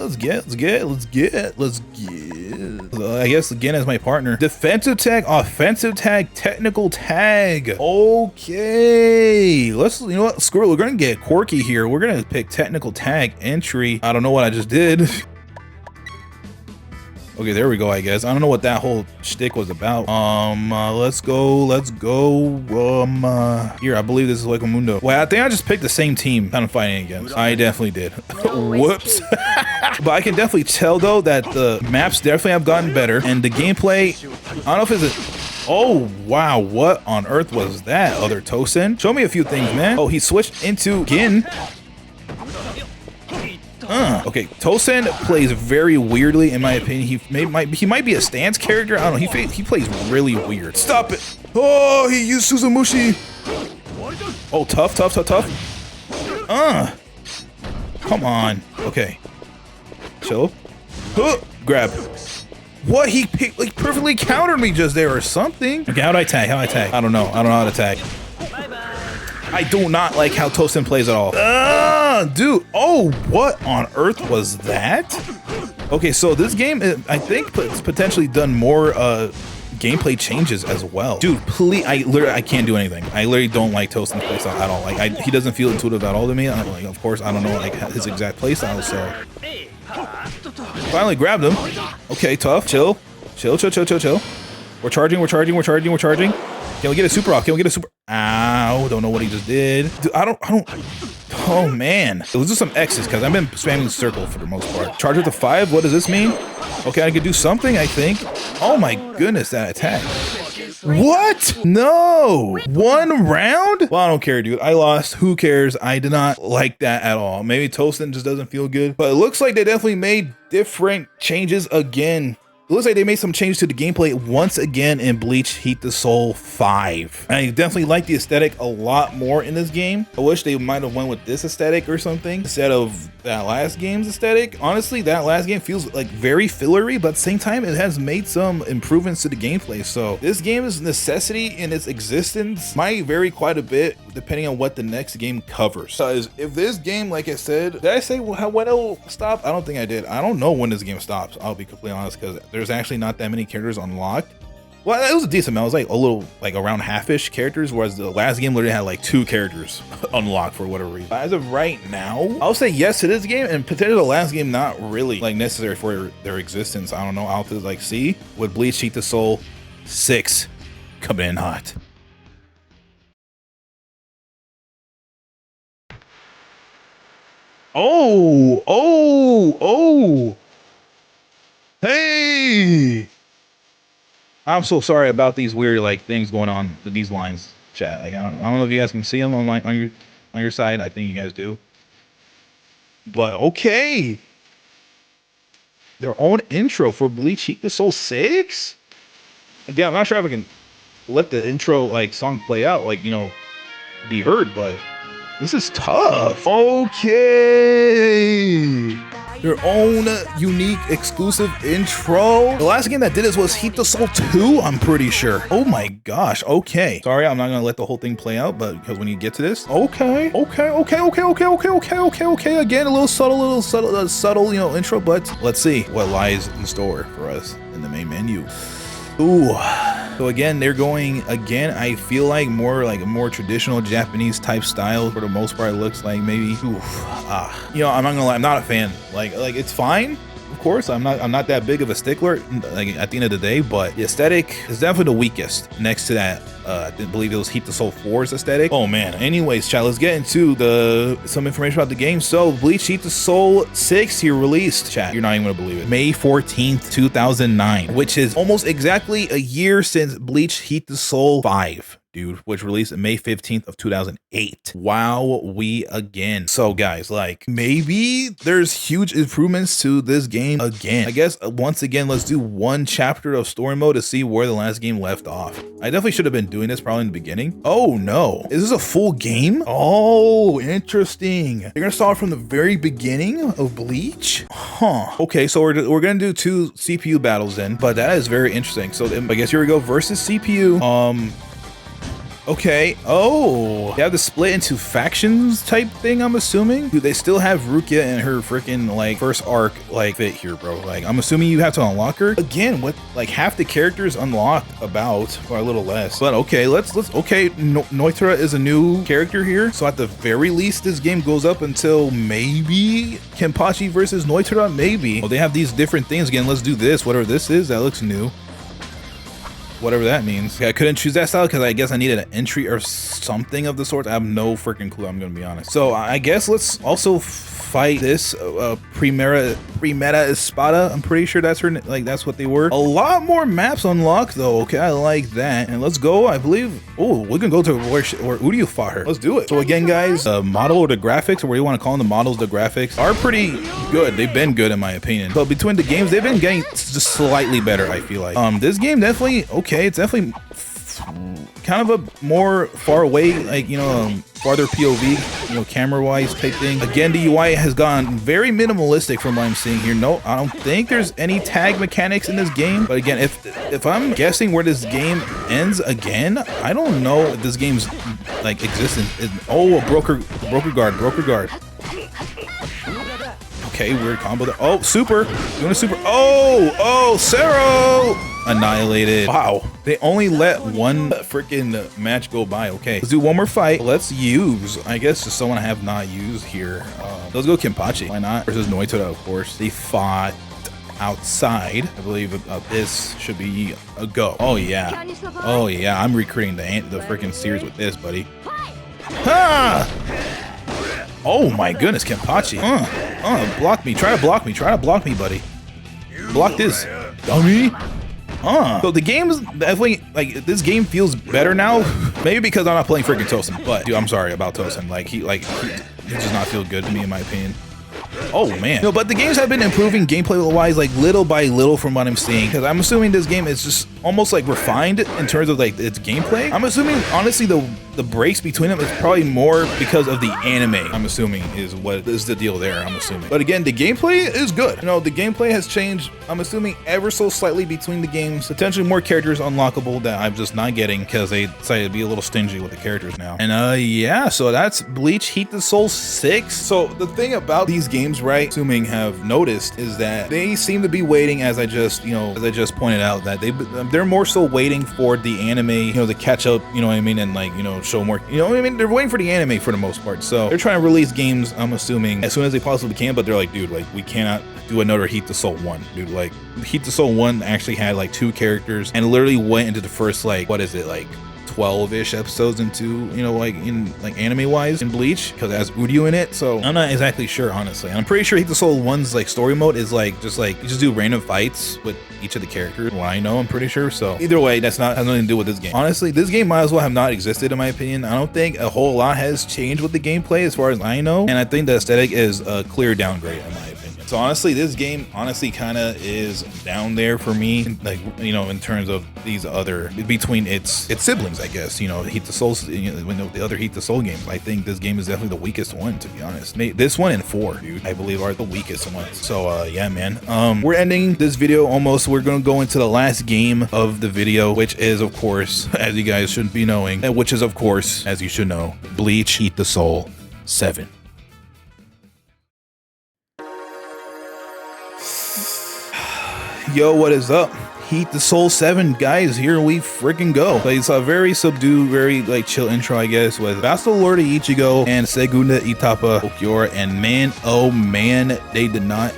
I guess again as my partner. Defensive tag, offensive tag, technical tag. Okay, let's, you know what, Squirrel, we're gonna get quirky here. We're gonna pick technical tag entry. I don't know what I just did. Okay, there we go, I guess. I don't know what that whole shtick was about. Let's go. Here, I believe this is Hueco Mundo. Well, I think I just picked the same team I'm fighting against. I definitely did. Whoops. But I can definitely tell, though, that the maps definitely have gotten better. And the gameplay, I don't know if it's a... Oh, wow. What on earth was that, other Tosen? Show me a few things, man. Oh, he switched into Gin. Okay, Tosen plays very weirdly, in my opinion. He might be a stance character. I don't know. He plays really weird. Stop it! Oh, he used Suzumushi. Oh, tough. Come on. Okay. Chill. Grab. What? He perfectly countered me just there or something. Okay, how'd I tag? I don't know how to tag. I do not like how Tosen plays at all. Dude. Oh, what on earth was that? Okay, so this game, I think, it's potentially done more gameplay changes as well. Dude, please, I can't do anything. I literally don't like Toastin's playstyle at all. Like, he doesn't feel intuitive at all to me. Like, of course, I don't know like his exact playstyle, so. Finally grabbed him. Okay, tough. Chill. Chill. We're charging. Can we get a super rock? Can we get a super? Ow, don't know what he just did. Dude, I don't. Oh man. So let's do some X's because I've been spamming circle for the most part. Charge with the 5. What does this mean? Okay, I can do something, I think. Oh my goodness, that attack. What? No. 1 round? Well, I don't care, dude. I lost. Who cares? I did not like that at all. Maybe Toastin just doesn't feel good. But it looks like they definitely made different changes again. It looks like they made some changes to the gameplay once again in Bleach Heat the Soul 5. I definitely like the aesthetic a lot more in this game. I wish they might have went with this aesthetic or something instead of that last game's aesthetic. Honestly, that last game feels like very fillery, but at the same time, it has made some improvements to the gameplay. So this game's necessity in its existence might vary quite a bit depending on what the next game covers. Because if this game, like I said, did I say when it'll stop? I don't think I did. I don't know when this game stops. I'll be completely honest because there's actually not that many characters unlocked. Well, it was a decent amount. It was like a little, like around half-ish characters, whereas the last game literally had like 2 characters unlocked for whatever reason. But as of right now, I'll say yes to this game, and potentially the last game not really like necessary for their existence. I don't know. I'll have to like see with Bleach Heat the Soul 6 coming in hot. Oh. Hey. I'm so sorry about these weird like things going on with these lines, chat. Like I don't know if you guys can see them on your side. I think you guys do. But okay. Their own intro for Bleach Heat the Soul 6? Yeah, I'm not sure if I can let the intro like song play out, like, you know, be heard, but this is tough. Okay. Their own unique exclusive intro. The last game that did this was Heat the Soul 2, I'm pretty sure. Oh my gosh. Okay. Sorry, I'm not gonna let the whole thing play out, but because when you get to this, okay. Again, a little subtle, you know, intro, but let's see what lies in store for us in the main menu. Ooh. So again, they're going again. I feel like a more traditional Japanese type style for the most part. It looks like maybe. You know, I'm not gonna lie. I'm not a fan. Like it's fine. Of course, I'm not that big of a stickler. Like at the end of the day, but the aesthetic is definitely the weakest. Next to that, I believe it was Heat the Soul 4's aesthetic. Oh man. Anyways, chat, let's get into some information about the game. So Bleach Heat the Soul 6 here released. Chat, you're not even gonna believe it. May 14th, 2009, which is almost exactly a year since Bleach Heat the Soul 5. Dude, which released May 15th of 2008. Wow, we again. So guys, like maybe there's huge improvements to this game again. I guess once again, let's do 1 chapter of story mode to see where the last game left off. I definitely should have been doing this probably in the beginning. Oh no, is this a full game? Oh, interesting. You're gonna start from the very beginning of Bleach? Huh. Okay, so we're gonna do 2 CPU battles then, but that is very interesting. So I guess here we go, versus CPU. Okay. Oh, they have the split into factions type thing, I'm assuming. Dude, they still have Rukia and her freaking like first arc like fit here, bro. Like I'm assuming you have to unlock her again with like half the characters unlocked about, or a little less. But okay, let's okay. Noitra is a new character here, so at the very least this game goes up until maybe Kenpachi versus Noitra. Maybe. Oh, they have these different things again. Let's do this. Whatever this is, that looks new. Whatever that means. Okay, I couldn't choose that style because I guess I needed an entry or something of the sort. I have no freaking clue, I'm gonna be honest. So I guess let's also fight this Primera Espada. I'm pretty sure that's her, like that's what they were. A lot more maps unlocked though. Okay, I like that. And let's go, I believe. Oh, we can go to where Uryu fought her. Let's do it. So again, guys, model or the graphics, or what do you want to call them, the models, the graphics are pretty good. They've been good in my opinion. But between the games, they've been getting just slightly better, I feel like. This game definitely, okay, it's definitely kind of a more far away, like, you know, farther POV, you know, camera wise type thing. Again, the UI has gone very minimalistic from what I'm seeing here. No, I don't think there's any tag mechanics in this game. But again, if I'm guessing where this game ends again, I don't know if this game's like existence. Oh, a broker guard. Okay, weird combo there. Oh, super. Doing a super. Oh, Cero. Annihilated. Wow. They only let one freaking match go by. Okay, let's do one more fight. Let's use, I guess, just someone I have not used here. Let's go Kenpachi. Why not? Versus Noitora, of course. They fought outside. I believe this should be a go. Oh yeah. Oh yeah. I'm recruiting the freaking series with this, buddy. Ha! Oh my goodness, Kenpachi. Block me. Try to block me. Try to block me, buddy. Block this, dummy. So the game is definitely, like, this game feels better now. Maybe because I'm not playing freaking Tosin, but dude, I'm sorry about Tosin. Like, he does not feel good to me, in my opinion. Oh man. No, but the games have been improving gameplay wise, like little by little from what I'm seeing, because I'm assuming this game is just almost like refined in terms of like its gameplay. I'm assuming honestly the breaks between them is probably more because of the anime. I'm assuming is what is the deal there. I'm assuming, but again, the gameplay is good. You know, the gameplay has changed, I'm assuming, ever so slightly between the games. Potentially more characters unlockable that I'm just not getting because they decided to be a little stingy with the characters now. And yeah, so that's Bleach Heat the Soul 6. So the thing about these games, right, assuming have noticed, is that they seem to be waiting, as I just pointed out, that they're more so waiting for the anime, you know, to catch up, you know what I mean, and like, you know, show more, you know what I mean, they're waiting for the anime for the most part. So they're trying to release games, I'm assuming, as soon as they possibly can, but they're like, dude, like, we cannot do another Heat the Soul 1, dude. Like, Heat the Soul 1 actually had like 2 characters and literally went into the first, like, what is it, like 12-ish episodes into, you know, like in like anime wise in Bleach, because it has Udio in it. So I'm not exactly sure, honestly. I'm pretty sure Heat the Soul 1's like story mode is like just you just do random fights with each of the characters. Well, I know, I'm pretty sure. So either way, that's not, has nothing to do with this game. Honestly, this game might as well have not existed, in my opinion. I don't think a whole lot has changed with the gameplay as far as I know, and I think the aesthetic is a clear downgrade, in my opinion. So honestly, this game honestly kind of is down there for me, like, you know, in terms of these other, between its siblings, I guess, you know, Heat the Soul, you know, the other Heat the Soul games. I think this game is definitely the weakest one, to be honest. This one and 4, dude, I believe are the weakest ones. So yeah, man, we're ending this video almost. We're gonna go into the last game of the video, which is, of course, as you guys should be knowing, which is, of course, as you should know, Bleach Heat the Soul 7. Yo, what is up? Heat the Soul 7, guys, here we freaking go. So it's a very subdued, very like chill intro, I guess, with Vassal Lord Ichigo and Segunda Itapa Okiora, and man, oh man, they did not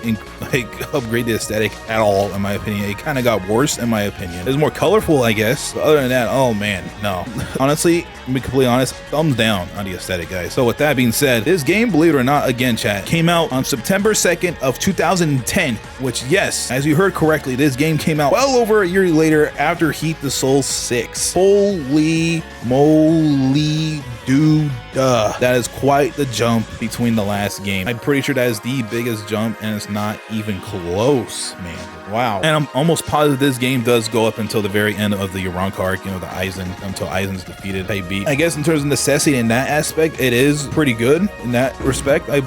like upgrade the aesthetic at all, in my opinion. It kind of got worse, in my opinion. It was more colorful, I guess, but other than that, oh man, no. Honestly, to be completely honest, thumbs down on the aesthetic, guys. So with that being said, this game, believe it or not, again, chat, came out on September 2nd of 2010, which, yes, as you heard correctly, this game came out well over a year later after Heat the Soul 6. Holy moly, dude. That is quite the jump between the last game. I'm pretty sure that is the biggest jump, and it's not even close, man. Wow. And I'm almost positive this game does go up until the very end of the Yoranka arc, you know, the Aizen, until Aizen's defeated. They beat. I guess in terms of necessity in that aspect, it is pretty good in that respect. I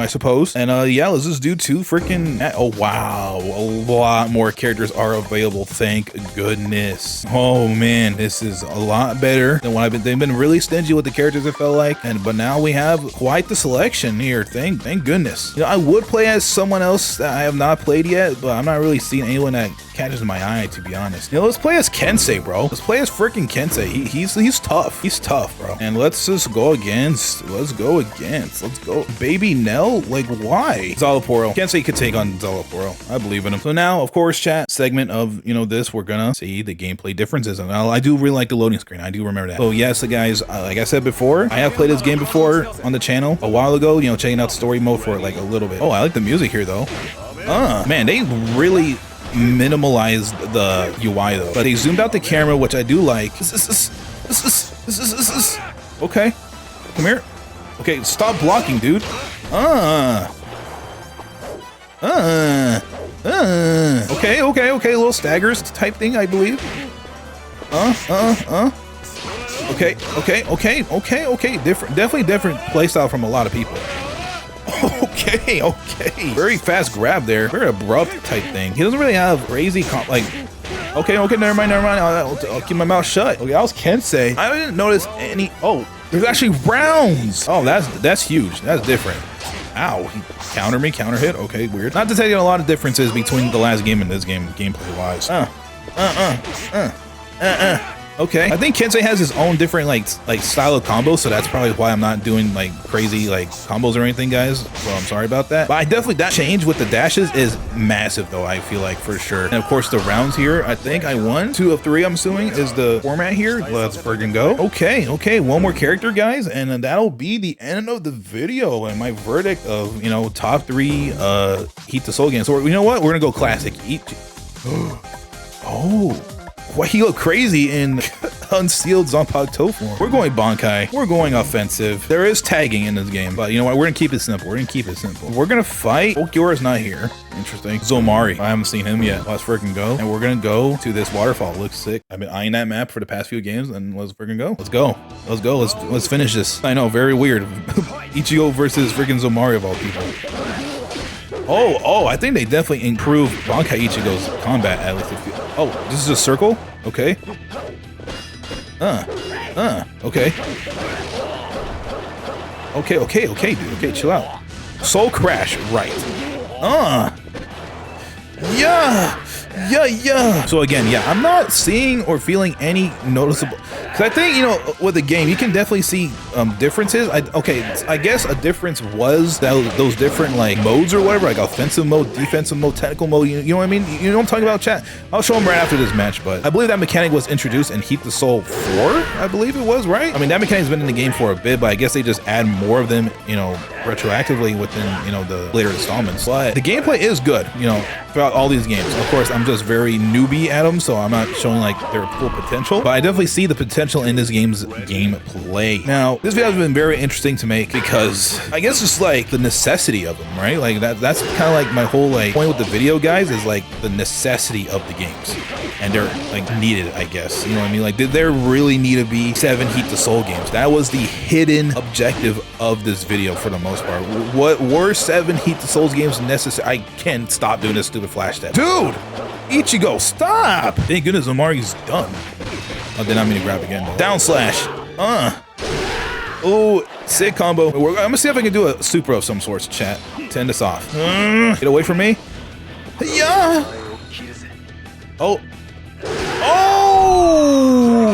suppose. And yeah, let's just do 2 freaking. Oh wow, a lot more characters are available. Thank goodness. Oh man, this is a lot better than what they've been really stingy with the characters, it felt like. But now we have quite the selection here. Thank goodness. You know, I would play as someone else that I have not played yet, but I'm not really seeing anyone that catches my eye, to be honest. You know, let's play as Kensei, bro. Let's play as freaking Kensei. He's tough. He's tough, bro. And let's just go against. Let's go. Baby Nell? Like, why? Zalaporo. Kensei could take on Zalaporo. I believe in him. So now, of course, chat, segment of, you know, this, we're gonna see the gameplay differences. And I do really like the loading screen. I do remember that. So yes, guys, like I said before, I have played this game before on the channel a while ago, you know, checking out story mode for like a little bit. Oh, I like the music here, though. Man, they really minimalized the UI though, but they zoomed out the camera, which I do like. Okay, come here. Okay, stop blocking, dude. Okay, a little staggers type thing, I believe. Okay. Definitely different playstyle from a lot of people. Okay. Very fast grab there. Very abrupt type thing. He doesn't really have crazy Okay, never mind. I'll keep my mouth shut. Okay, that was Kensei. I didn't notice any. Oh, there's actually rounds. Oh, that's huge. That's different. Ow, he counter me, counter hit. Okay, weird. Not detecting a lot of differences between the last game and this game, gameplay-wise. Okay, I think Kensei has his own different like style of combos, so that's probably why I'm not doing like crazy like combos or anything, guys. So I'm sorry about that. But I definitely, that change with the dashes is massive though, I feel like, for sure. And of course the rounds here, I think I won 2 of 3, I'm assuming, is the format here. Let's friggin' go. Okay, one more character, guys, and then that'll be the end of the video and my verdict of, you know, top 3 Heat the Soul games. So you know what? We're gonna go classic. Oh. Why he look crazy in unsealed Zanpakuto form? We're going Bankai. We're going offensive. There is tagging in this game, but you know what? We're gonna keep it simple. We're gonna fight. Okiura's not here. Interesting. Zomari. I haven't seen him yet. Let's freaking go. And we're gonna go to this waterfall. It looks sick. I've been eyeing that map for the past few games, and let's freaking go. Let's go. Let's finish this. I know, very weird. Ichigo versus freaking Zomari of all people. Oh, I think they definitely improved Bankai Ichigo's combat, at least. Oh, this is a circle? Okay. Okay. Okay, dude. Okay, chill out. Soul Crash, right. Yeah. So again, yeah, I'm not seeing or feeling any noticeable, because I think, you know, with the game, you can definitely see differences. I guess a difference was that those different like modes or whatever, like offensive mode, defensive mode, technical mode. You know what I mean? You know what I'm talking about, chat? I'll show them right after this match, but I believe that mechanic was introduced in Heat the Soul 4. I believe it was, right? I mean, that mechanic's been in the game for a bit, but I guess they just add more of them, you know, retroactively within, you know, the later installments. But the gameplay is good, you know, throughout all these games. Of course, I'm just very newbie at them, so I'm not showing like their full potential, but I definitely see the potential in this game's gameplay. Now, this video has been very interesting to make because I guess just like the necessity of them, right? Like that's kind of like my whole like point with the video, guys, is like the necessity of the games, and they're like needed, I guess. You know what I mean? Like, did there really need to be 7 Heat the Soul games? That was the hidden objective of this video for the most part. What were 7 Heat the Souls games necessary? I can't stop doing this stupid flash step, dude. Ichigo, stop! Thank goodness Omari's done. Oh, did not mean to grab again though. Down slash. Oh, sick combo. I'm gonna see if I can do a super of some sorts, chat. To end this off. Get away from me. Yeah. Oh,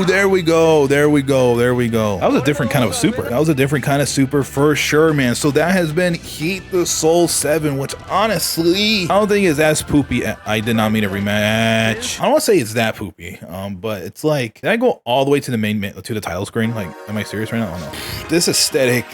there we go. That was a different kind of super. For sure, man. So that has been Heat the Soul 7, which honestly, I don't think is as poopy. I did not mean a rematch. I don't want to say it's that poopy, but it's like, did I go all the way to the to the title screen? Like, am I serious right now? I don't know. This aesthetic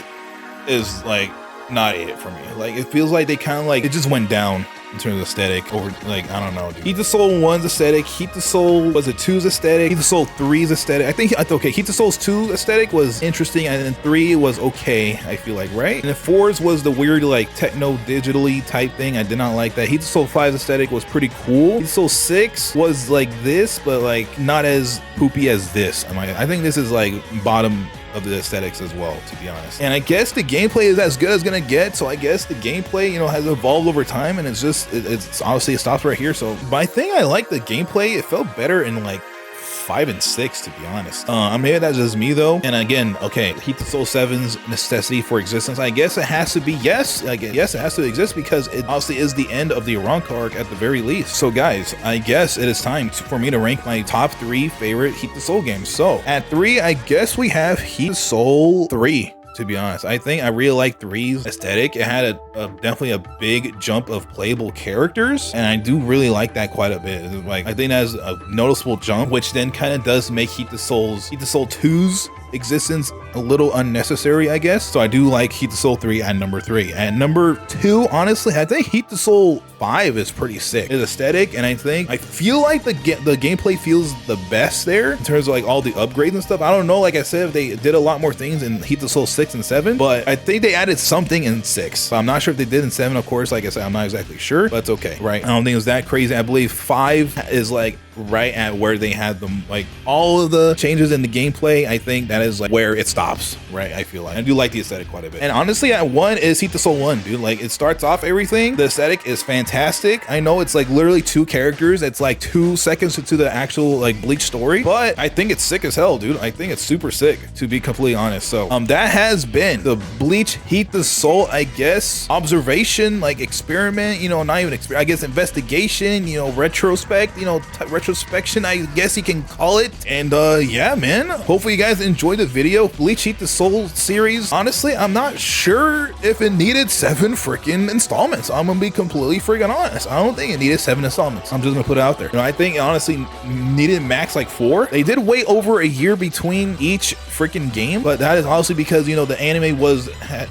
is like not it for me. Like, it feels like they kind of like, it just went down in terms of aesthetic over, like, I don't know, dude. Heat the Soul 1's aesthetic, Heat the Soul, was it 2's aesthetic, Heat the Soul 3's aesthetic. I think, okay, Heat the Soul's 2 aesthetic was interesting, and then 3 was okay, I feel like, right? And then 4's was the weird, like, techno digitally type thing. I did not like that. Heat the Soul 5's aesthetic was pretty cool. Heat the Soul 6 was like this, but like not as poopy as this. I think this is like bottom of the aesthetics as well, to be honest. And I guess the gameplay is as good as gonna get, so I guess the gameplay, you know, has evolved over time, and it's just, it's honestly, it stops right here. So, but I think I like the gameplay. It felt better in like 5 and 6, to be honest. Maybe that's just me though. And again, okay, Heat the Soul 7's necessity for existence, I guess it has to be, yes, it has to exist because it obviously is the end of the Aranka arc at the very least. So guys, I guess it is time for me to rank my top 3 favorite Heat the Soul games. So at 3, I guess we have Heat the Soul 3. To be honest, I think I really like 3's aesthetic. It had definitely a big jump of playable characters, and I do really like that quite a bit. Like, I think that's a noticeable jump, which then kind of does make Heat the Soul 2's existence a little unnecessary, I guess. So I do like Heat the Soul 3 at number 3. At number 2, honestly, I think Heat the Soul 5 is pretty sick. It's aesthetic, and I feel like the gameplay feels the best there in terms of like all the upgrades and stuff. I don't know, like I said, if they did a lot more things in Heat the Soul 6 and 7, but I think they added something in 6. But I'm not sure if they did in 7, of course. Like I said, I'm not exactly sure, but it's okay, right? I don't think it was that crazy. I believe 5 is like right at where they had them, like all of the changes in the gameplay. I think that is like where it stops, right? I feel like I do like the aesthetic quite a bit. And honestly, at 1 is Heat the Soul 1, dude. Like it starts off everything. The aesthetic is fantastic. I know it's like literally 2 characters. It's like 2 seconds into the actual like Bleach story, but I think it's sick as hell, dude. I think it's super sick, to be completely honest. So that has been the Bleach Heat the Soul, I guess, observation, like experiment, you know, not even I guess investigation, you know, retrospect, you know, retrospection, I guess you can call it. And yeah, man, hopefully you guys enjoyed the video. Bleach Heat the Soul series, honestly, I'm not sure if it needed 7 freaking installments. I'm gonna be completely freaking honest. I don't think it needed 7 installments. I'm just gonna put it out there. You know, I think it honestly needed max like 4. They did wait over a year between each freaking game, but that is honestly because, you know, the anime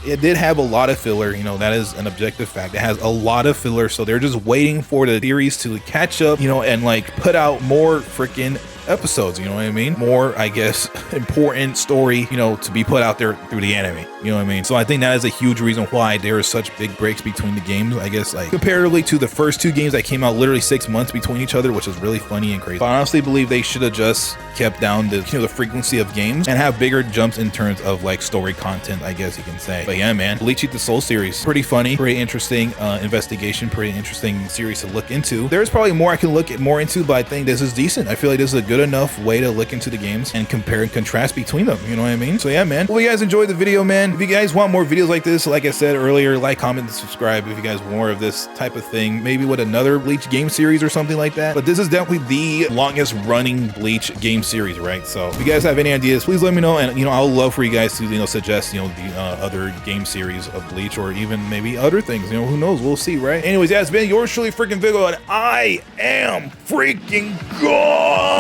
it did have a lot of filler. You know, that is an objective fact. It has a lot of filler, so they're just waiting for the series to catch up, you know, and like put out more freaking episodes, you know what I mean? More, I guess, important story, you know, to be put out there through the anime, you know what I mean? So I think that is a huge reason why there is such big breaks between the games, I guess, like comparatively to the first 2 games that came out literally 6 months between each other, which is really funny and crazy. But I honestly believe they should have just kept down the, you know, the frequency of games and have bigger jumps in terms of like story content, I guess you can say. But yeah, man, Bleach Heat the Soul series, pretty funny, pretty interesting investigation, pretty interesting series to look into. There's probably more I can look more into, but I think this is decent. I feel like this is a good enough way to look into the games and compare and contrast between them, you know what I mean? So yeah, man, well, you guys enjoyed the video, man. If you guys want more videos like this, like I said earlier, like, comment, and subscribe if you guys want more of this type of thing, maybe with another Bleach game series or something like that. But this is definitely the longest running Bleach game series, right? So if you guys have any ideas, please let me know, and you know, I would love for you guys to, you know, suggest, you know, the other game series of Bleach, or even maybe other things, you know, who knows, we'll see, right? Anyways, yeah, it's been yours truly, freaking Vicco, and I am freaking gone.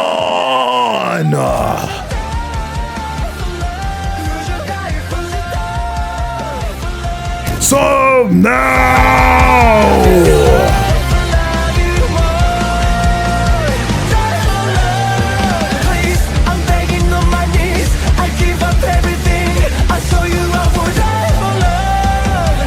So now